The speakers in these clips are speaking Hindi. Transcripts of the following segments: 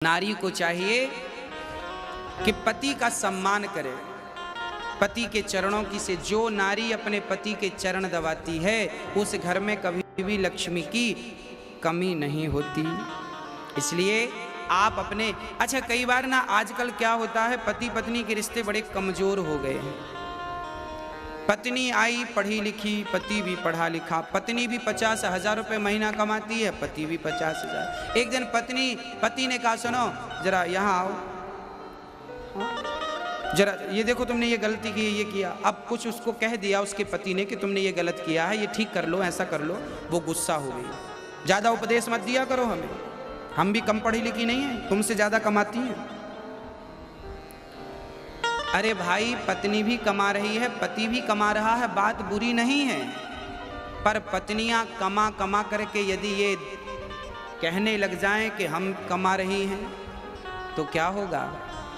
नारी को चाहिए कि पति का सम्मान करे, पति के चरणों की से जो नारी अपने पति के चरण दबाती है उस घर में कभी भी लक्ष्मी की कमी नहीं होती। इसलिए आप अपने कई बार ना आजकल क्या होता है, पति पत्नी के रिश्ते बड़े कमजोर हो गए हैं। पत्नी आई पढ़ी लिखी, पति भी पढ़ा लिखा, पत्नी भी 50,000 रुपये महीना कमाती है, पति भी 50,000। एक दिन पति ने कहा सुनो जरा यहाँ आओ, जरा ये देखो तुमने ये गलती की, ये किया। अब कुछ उसको कह दिया उसके पति ने कि तुमने ये गलत किया है, ये ठीक कर लो, ऐसा कर लो। वो गुस्सा हो गई। ज़्यादा उपदेश मत दिया करो हमें, हम भी कम पढ़ी लिखी नहीं है, तुमसे ज़्यादा कमाती हैं। अरे भाई, पत्नी भी कमा रही है, पति भी कमा रहा है, बात बुरी नहीं है। पर पत्नियां कमा कमा करके यदि ये कहने लग जाएं कि हम कमा रही हैं तो क्या होगा?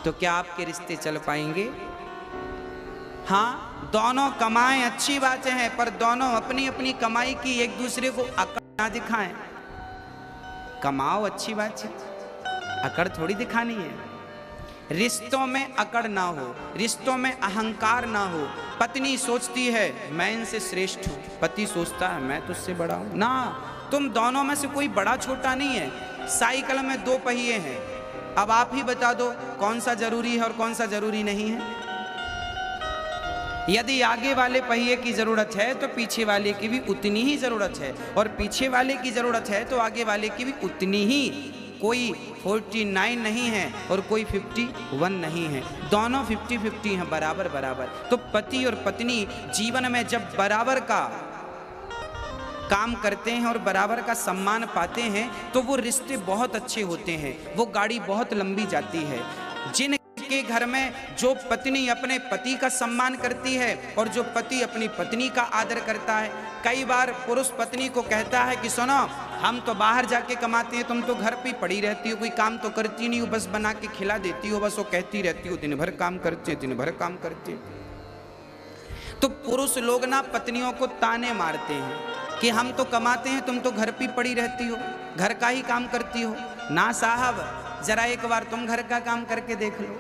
तो क्या आपके रिश्ते चल पाएंगे? हाँ, दोनों कमाएं अच्छी बातें हैं, पर दोनों अपनी अपनी कमाई की एक दूसरे को अकड़ ना दिखाएं। कमाओ अच्छी बात है, अकड़ थोड़ी दिखानी है। रिश्तों में अकड़ ना हो, रिश्तों में अहंकार ना हो। पत्नी सोचती है मैं इनसे श्रेष्ठ हूँ, पति सोचता है मैं तुझसे बड़ा हूँ। ना, तुम दोनों में से कोई बड़ा छोटा नहीं है। साइकिल में 2 पहिए हैं, अब आप ही बता दो कौन सा जरूरी है और कौन सा जरूरी नहीं है। यदि आगे वाले पहिए की जरूरत है तो पीछे वाले की भी उतनी ही जरूरत है, और पीछे वाले की जरूरत है तो आगे वाले की भी उतनी ही। कोई 49 नहीं है और कोई 51 नहीं है, दोनों 50-50 हैं, बराबर बराबर। तो पति और पत्नी जीवन में जब बराबर का काम करते हैं और बराबर का सम्मान पाते हैं तो वो रिश्ते बहुत अच्छे होते हैं, वो गाड़ी बहुत लंबी जाती है। जिनके घर में जो पत्नी अपने पति का सम्मान करती है और जो पति अपनी पत्नी का आदर करता है। कई बार पुरुष पत्नी को कहता है कि सुनो, हम तो बाहर जाके कमाते हैं, तुम तो घर पे पड़ी रहती हो, कोई काम तो करती नहीं हो, बस बना के खिला देती हो, बस वो कहती रहती हो दिन भर काम करते, दिन भर काम करते। तो पुरुष लोग ना पत्नियों को ताने मारते हैं कि हम तो कमाते हैं, तुम तो घर पे पड़ी रहती हो, घर का ही काम करती हो। ना साहब, जरा एक बार तुम घर का काम करके देख लो।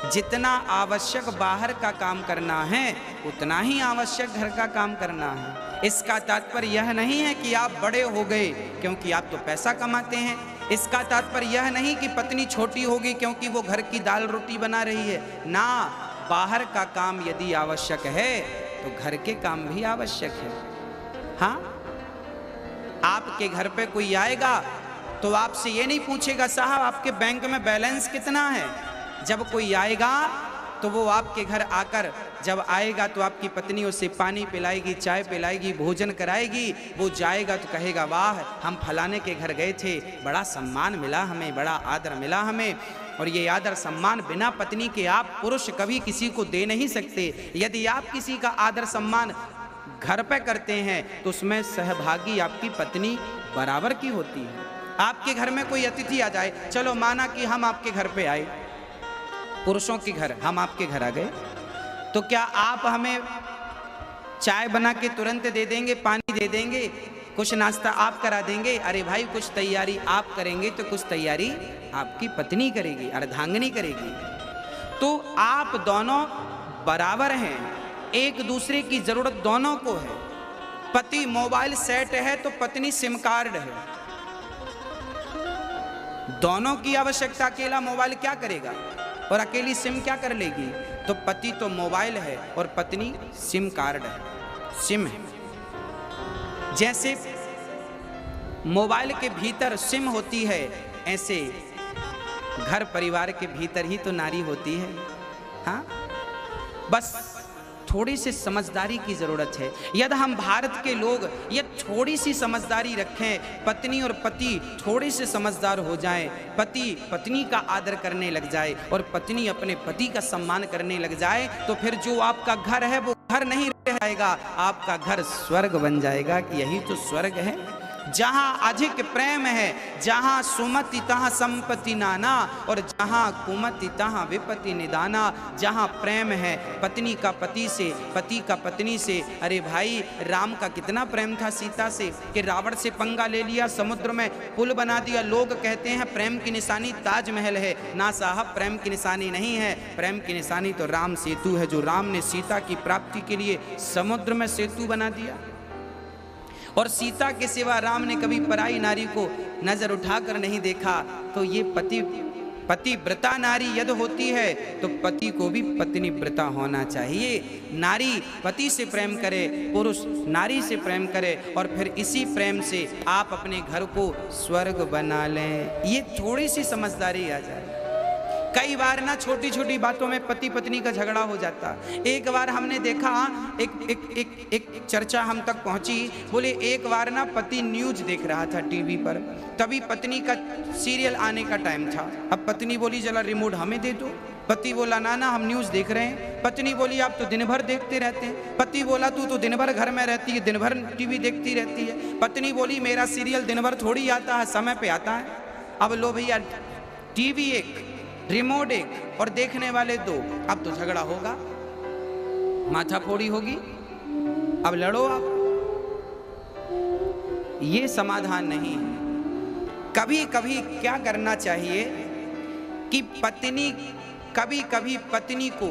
जितना आवश्यक बाहर का काम करना है उतना ही आवश्यक घर का काम करना है। इसका तात्पर्य यह नहीं है कि आप बड़े हो गए क्योंकि आप तो पैसा कमाते हैं। इसका तात्पर्य यह नहीं कि पत्नी छोटी होगी क्योंकि वो घर की दाल रोटी बना रही है। ना, बाहर का काम यदि आवश्यक है तो घर के काम भी आवश्यक है। हाँ, आपके घर पे कोई आएगा तो आपसे ये नहीं पूछेगा साहब आपके बैंक में बैलेंस कितना है। जब कोई आएगा तो वो आपके घर आकर जब आएगा तो आपकी पत्नी उसे पानी पिलाएगी, चाय पिलाएगी, भोजन कराएगी। वो जाएगा तो कहेगा वाह, हम फलाने के घर गए थे, बड़ा सम्मान मिला हमें, बड़ा आदर मिला हमें। और ये आदर सम्मान बिना पत्नी के आप पुरुष कभी किसी को दे नहीं सकते। यदि आप किसी का आदर सम्मान घर पे करते हैं तो उसमें सहभागी आपकी पत्नी बराबर की होती है। आपके घर में कोई अतिथि आ जाए, चलो माना कि हम आपके घर पे आए, पुरुषों के घर हम आपके घर आ गए, तो क्या आप हमें चाय बना के तुरंत दे देंगे, पानी दे देंगे, कुछ नाश्ता आप करा देंगे? अरे भाई, कुछ तैयारी आप करेंगे तो कुछ तैयारी आपकी पत्नी करेगी, अर्धांगिनी करेगी। तो आप दोनों बराबर हैं, एक दूसरे की जरूरत दोनों को है। पति मोबाइल सेट है तो पत्नी सिम कार्ड है। दोनों की आवश्यकता, अकेला मोबाइल क्या करेगा और अकेली सिम क्या कर लेगी? तो पति तो मोबाइल है और पत्नी सिम कार्ड है, सिम है। जैसे मोबाइल के भीतर सिम होती है, ऐसे घर परिवार के भीतर ही तो नारी होती है। हाँ, बस थोड़ी सी समझदारी की जरूरत है। यदि हम भारत के लोग ये थोड़ी सी समझदारी रखें, पत्नी और पति थोड़े से समझदार हो जाएं, पति पत्नी का आदर करने लग जाए और पत्नी अपने पति का सम्मान करने लग जाए, तो फिर जो आपका घर है वो घर नहीं रह जाएगा, आपका घर स्वर्ग बन जाएगा। कि यही तो स्वर्ग है। जहां अधिक प्रेम है, जहां सुमति तहां संपत्ति नाना, और जहां कुमति तहां विपत्ति निदाना। जहां प्रेम है पत्नी का पति से, पति का पत्नी से। अरे भाई, राम का कितना प्रेम था सीता से कि रावण से पंगा ले लिया, समुद्र में पुल बना दिया। लोग कहते हैं प्रेम की निशानी ताजमहल है। ना साहब, प्रेम की निशानी नहीं है। प्रेम की निशानी तो राम सेतु है, जो राम ने सीता की प्राप्ति के लिए समुद्र में सेतु बना दिया। और सीता के सिवा राम ने कभी पराई नारी को नजर उठाकर नहीं देखा। तो ये पतिव्रता नारी यदि होती है तो पति को भी पत्नी व्रता होना चाहिए। नारी पति से प्रेम करे, पुरुष नारी से प्रेम करे, और फिर इसी प्रेम से आप अपने घर को स्वर्ग बना लें। ये थोड़ी सी समझदारी आ जाए। कई बार ना छोटी छोटी बातों में पति पत्नी का झगड़ा हो जाता। एक बार हमने देखा, एक चर्चा हम तक पहुंची, बोले एक बार ना पति न्यूज देख रहा था टीवी पर, तभी पत्नी का सीरियल आने का टाइम था। अब पत्नी बोली जरा रिमोट हमें दे दो। पति बोला ना ना, हम न्यूज देख रहे हैं। पत्नी बोली आप तो दिन भर देखते रहते हैं। पति बोला तू तो दिन भर घर में रहती है, दिन भर टीवी देखती रहती है। पत्नी बोली मेरा सीरियल दिन भर थोड़ी आता है, समय पे आता है। अब लो भैया, टीवी एक, रिमोट एक और देखने वाले दो। अब तो झगड़ा होगा, माथाफोड़ी होगी, अब लड़ो आप। ये समाधान नहीं है। कभी कभी क्या करना चाहिए कि पत्नी, कभी कभी पत्नी को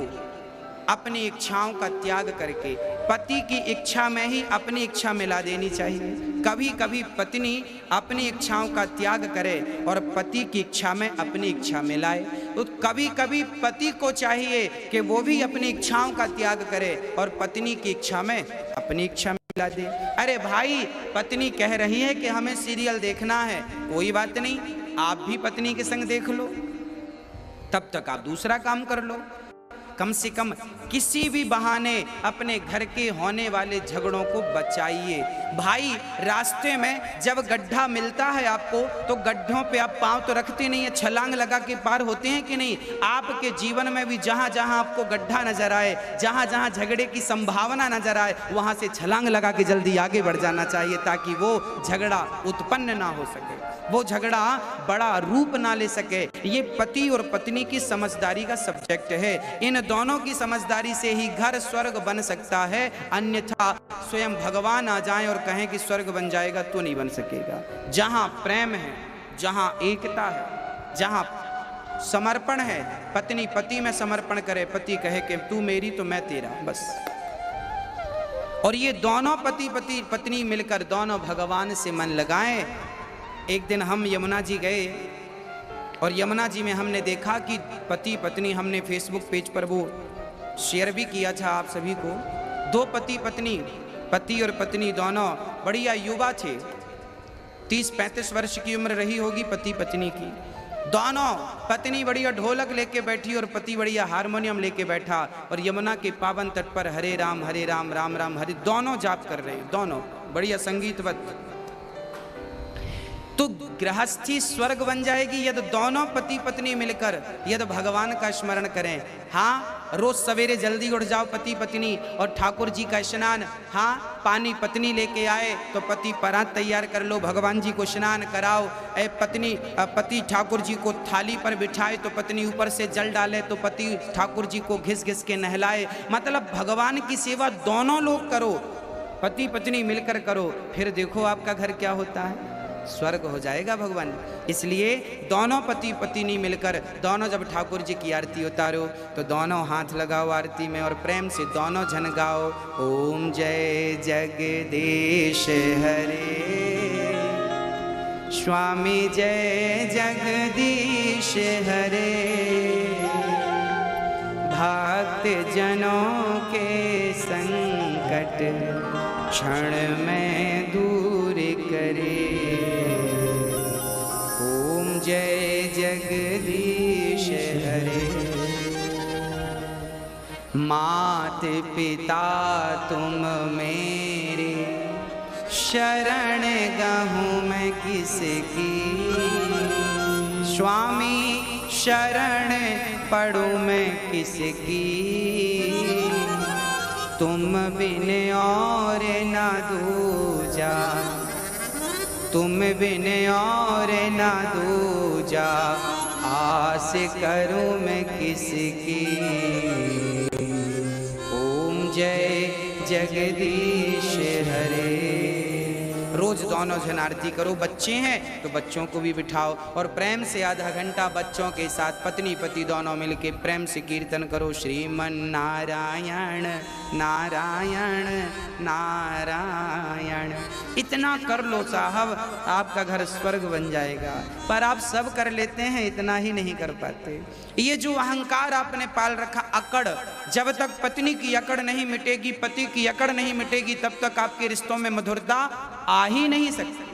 अपनी इच्छाओं का त्याग करके पति की इच्छा में ही अपनी इच्छा मिला देनी चाहिए। कभी कभी पत्नी अपनी इच्छाओं का त्याग करे और पति की इच्छा में अपनी इच्छा मिलाए। तो कभी कभी पति को चाहिए कि वो भी अपनी इच्छाओं का त्याग करे और पत्नी की इच्छा में अपनी इच्छा मिला दे। अरे भाई, पत्नी कह रही है कि हमें सीरियल देखना है, कोई बात नहीं, आप भी पत्नी के संग देख लो, तब तक आप दूसरा काम कर लो। कम से कम किसी भी बहाने अपने घर के होने वाले झगड़ों को बचाइए। भाई, रास्ते में जब गड्ढा मिलता है आपको, तो गड्ढों पे आप पांव तो रखते नहीं है, छलांग लगा के पार होते हैं कि नहीं। आपके जीवन में भी जहां जहां आपको गड्ढा नजर आए, जहां जहां झगड़े की संभावना नजर आए, वहां से छलांग लगा के जल्दी आगे बढ़ जाना चाहिए, ताकि वो झगड़ा उत्पन्न ना हो सके, वो झगड़ा बड़ा रूप ना ले सके। ये पति और पत्नी की समझदारी का सब्जेक्ट है। इन दोनों की समझदारी से ही घर स्वर्ग बन सकता है, अन्यथा स्वयं भगवान आ जाएं और कहें कि स्वर्ग बन जाएगा तो नहीं बन सकेगा। जहां प्रेम है, जहां एकता है, जहां समर्पण है, पत्नी पति में समर्पण करे, पति कहे कि तू मेरी तो मैं तेरा, बस। और ये दोनों पति पत्नी मिलकर दोनों भगवान से मन लगाएं। एक दिन हम यमुना जी गए और यमुना जी में हमने देखा कि पति पत्नी, हमने फेसबुक पेज पर वो शेयर भी किया था आप सभी को, दो पति पत्नी, पति और पत्नी दोनों बढ़िया युवा थे, 30-35 वर्ष की उम्र रही होगी पति पत्नी की। दोनों, पत्नी बढ़िया ढोलक लेके बैठी और पति बढ़िया हारमोनियम लेके बैठा, और यमुना के पावन तट पर हरे राम राम राम हरे, दोनों जाप कर रहे हैं, दोनों बढ़िया संगीतवत। तो गृहस्थी स्वर्ग बन जाएगी यदि दोनों पति पत्नी मिलकर यदि भगवान का स्मरण करें। हाँ, रोज सवेरे जल्दी उठ जाओ पति पत्नी और ठाकुर जी का स्नान। हाँ, पानी पत्नी लेके आए तो पति परात तैयार कर लो, भगवान जी को स्नान कराओ। पति ठाकुर जी को थाली पर बिठाए तो पत्नी ऊपर से जल डाले, तो पति ठाकुर जी को घिस घिस के नहलाए। मतलब भगवान की सेवा दोनों लोग करो, पति पत्नी मिलकर करो, फिर देखो आपका घर क्या होता है, स्वर्ग हो जाएगा भगवान। इसलिए दोनों पति पत्नी मिलकर, दोनों जब ठाकुर जी की आरती उतारो तो दोनों हाथ लगाओ आरती में और प्रेम से दोनों जन गाओ, ओम जय जगदीश हरे, स्वामी जय जगदीश हरे, भक्त जनों के संकट क्षण में दूर करे, ओम जय जगदीश हरे। मात पिता तुम मेरे, शरण गहूँ मैं किसकी, स्वामी शरण पढ़ूँ मैं किसकी, तुम बिन और न दूजा, तुम बिन और ना दूजा, आस करूं मैं किसकी। ओम जय जगदीश हरे। रोज दोनों जन आरती करो। बच्चे हैं तो बच्चों को भी बिठाओ और प्रेम से आधा घंटा बच्चों के साथ पत्नी पति दोनों मिलके प्रेम से कीर्तन करो। श्रीमन नारायण नारायण नारायण। इतना कर लो साहब, आपका घर स्वर्ग बन जाएगा। पर आप सब कर लेते हैं, इतना ही नहीं कर पाते। ये जो अहंकार आपने पाल रखा, अकड़, जब तक पत्नी की अकड़ नहीं मिटेगी, पति की अकड़ नहीं मिटेगी, तब तक आपके रिश्तों में मधुरता आ ही नहीं सकती।